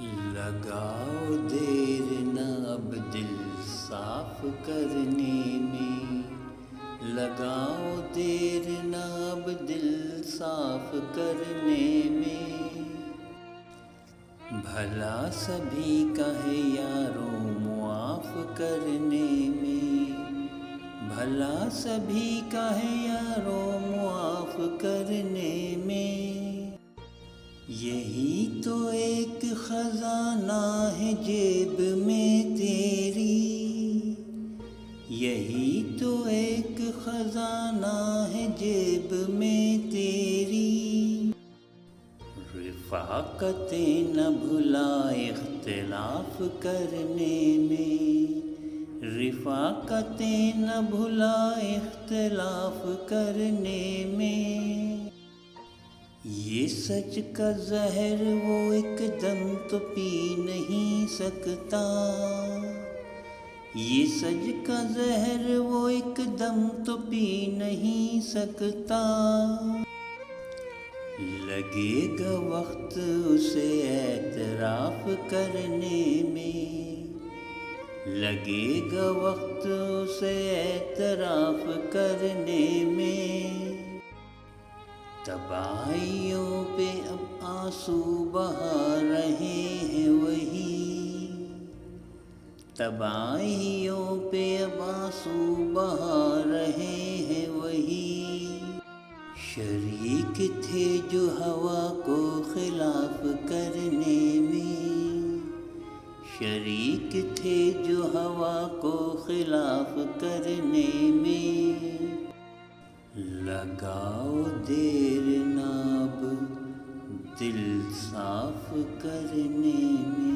लगाओ देर न अब दिल साफ करने में। लगाओ देर न अब दिल साफ करने में। भला सभी का है यारों मुआफ करने में। भला सभी का है यारों मुआफ करने में। यही तो एक खजाना है जेब में तेरी। यही तो एक खजाना है जेब में तेरी। रिफ़ाक़तें न भुला इख्तिलाफ़ करने में। रिफ़ाक़तें न भुला इख्तिलाफ़ करने में। ये सच का ज़हर वो एकदम तो पी नहीं सकता। ये सच का ज़हर वो एकदम तो पी नहीं सकता। लगेगा वक्त उसे एतराफ़ करने में। लगेगा वक्त उसे एतराफ़ करने में। तबाहियों पे अब आंसू बहा रहे हैं वही। तबाहियों पे अब आंसू बहा रहे हैं वही। शरीक थे जो हवा को खिलाफ करने में। शरीक थे जो हवा को खिलाफ करने में। लगाओ देर न अब दिल साफ करने में।